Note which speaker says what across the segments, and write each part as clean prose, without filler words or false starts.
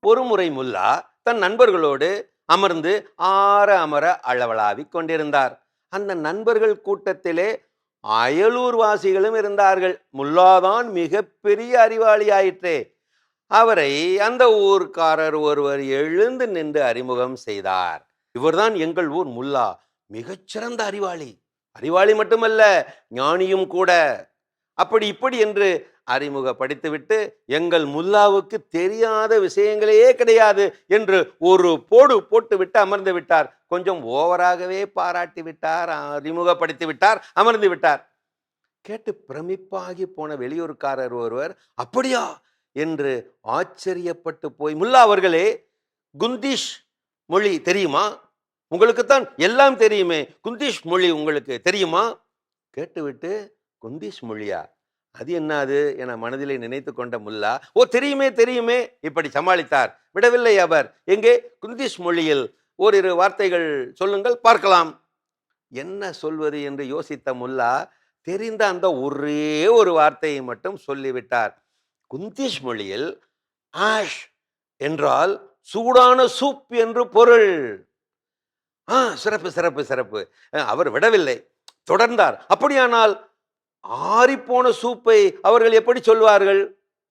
Speaker 1: ஒருமுறை முல்லா தன் நண்பர்களோடு அமர்ந்து ஆற அமர அளவலாவிக் கொண்டிருந்தார். அந்த நண்பர்கள் கூட்டத்திலே அயலூர் வாசிகளும் இருந்தார்கள். முல்லாதான் மிகப்பெரிய அறிவாளி ஆயிற்றே. அவரை அந்த ஊர்க்காரர் ஒருவர் எழுந்து நின்று அறிமுகம் செய்தார். இவர்தான் எங்கள் ஊர் முல்லா, மிகச்சிறந்த அறிவாளி. அறிவாளி மட்டுமல்ல, ஞானியும் கூட. அப்படி இப்படி என்று அறிமுகப்படுத்திவிட்டு, எங்கள் முல்லாவுக்கு தெரியாத விஷயங்களே கிடையாது என்று ஒரு போடு போட்டு விட்டு அமர்ந்து விட்டார். கொஞ்சம் ஓவராகவே பாராட்டி விட்டார், அறிமுகப்படுத்தி விட்டார், அமர்ந்து விட்டார். கேட்டு பிரமிப்பாகி போன வெளியூர்காரர் ஒருவர், அப்படியா என்று ஆச்சரியப்பட்டு போய், முல்லா அவர்களே, குந்திஷ் மொழி தெரியுமா? உங்களுக்குத்தான் எல்லாம் தெரியுமே, குந்திஷ் மொழி உங்களுக்கு தெரியுமா? கேட்டுவிட்டு, குந்திஷ் மொழியா, அது என்னது என மனதிலே நினைத்து கொண்ட முல்லா, ஓ தெரியுமே தெரியுமே, இப்படி சமாளித்தார். விடவில்லை அவர். எங்கே குந்திஷ் மொழியில் ஓரிரு வார்த்தைகள் சொல்லுங்கள் பார்க்கலாம். என்ன சொல்வது என்று யோசித்த முல்லா தெரிந்த அந்த ஒரே ஒரு வார்த்தையை மட்டும் சொல்லிவிட்டார். குந்திஷ் மொழியில் ஆஷ் என்றால் சூடான சூப் என்று பொருள். சிறப்பு சிறப்பு சிறப்பு. அவர் விடவில்லை, தொடர்ந்தார். அப்படியானால் ஆறிப்போன சூப்பை அவர்கள் எப்படி சொல்வார்கள்?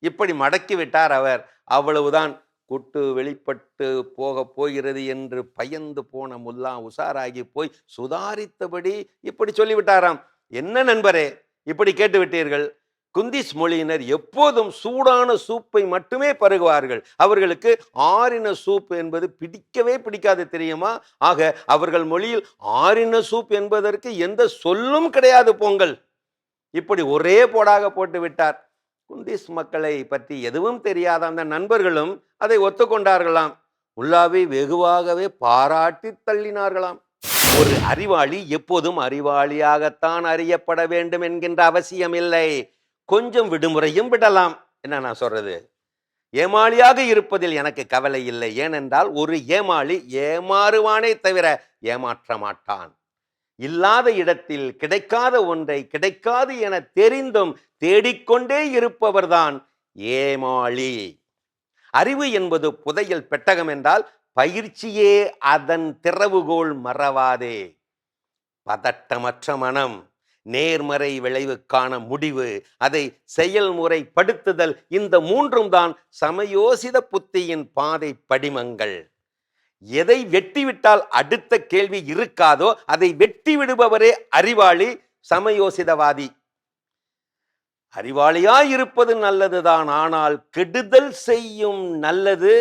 Speaker 1: இப்படி மடக்கி விட்டார் அவர். அவ்வளவுதான். குட்டு வெளிப்பட்டு போக போகிறது என்று பயந்து போன முல்லா உஷாராகி போய் சுதாரித்தபடி இப்படி சொல்லிவிட்டாராம். என்ன நண்பரே, இப்படி கேட்டு விட்டீர்கள்? குந்திஸ் மொழியினர் எப்போதும் சூடான சூப்பை மட்டுமே பருகுவார்கள். அவர்களுக்கு ஆறின சூப் என்பது பிடிக்கவே பிடிக்காது, தெரியுமா? ஆக அவர்கள் மொழியில் ஆறின சூப் என்பதற்கு எந்த சொல்லும் கிடையாது போங்கள். இப்படி ஒரே போடாக போட்டு விட்டார். குந்திஸ் மக்களை பற்றி எதுவும் தெரியாத அந்த நண்பர்களும் அதை ஒத்துக்கொண்டார்களாம். முல்லாவை வெகுவாகவே பாராட்டி தள்ளினார்களாம். ஒரு அறிவாளி எப்போதும் அறிவாளியாகத்தான் அறியப்பட வேண்டும் என்கின்ற அவசியம் இல்லை. கொஞ்சம் விடுமுறையும் விடலாம். என்ன நான் சொல்றது? ஏமாளியாக இருப்பதில் எனக்கு கவலை இல்லை. ஏனென்றால் ஒரு ஏமாளி ஏமாறுவானே தவிர ஏமாற்ற மாட்டான். இல்லாத இடத்தில் கிடைக்காத ஒன்றை கிடைக்காது என தெரிந்தும் தேடிக்கொண்டே இருப்பவர்தான் ஏமாளி. அறிவு என்பது புதையல் பெட்டகம் என்றால் பயிற்சியே அதன் திறவுகோல், மறவாதே. பதட்டமற்ற மனம், நேர்மறை விளைவுக்கான முடிவு, அதை செயல்முறைப்படுத்துதல், இந்த மூன்றும் தான் சமயோசித புத்தியின் பாதை படிமங்கள். எதை வெட்டிவிட்டால் அடுத்த கேள்வி இருக்காதோ அதை வெட்டி விடுபவரே அறிவாளி, சமயோசிதவாதி. அறிவாளியாய் இருப்பது நல்லதுதான். ஆனால் கெடுதல் செய்யும் நல்லது,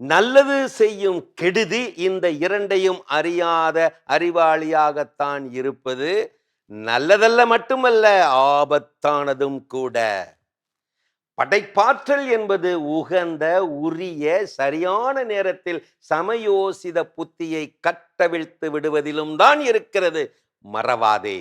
Speaker 1: நல்லது செய்யும் கெடுதி, இந்த இரண்டையும் அறியாத அறிவாளியாகத்தான் இருப்பது நல்லதல்ல, மட்டுமல்ல ஆபத்தானதும் கூட. படைப்பாற்றல் என்பது உகந்த, உரிய, சரியான நேரத்தில் சமயோசித புத்தியை கட்டவிழ்த்து விடுவதிலும் தான் இருக்கிறது. மறவாதே.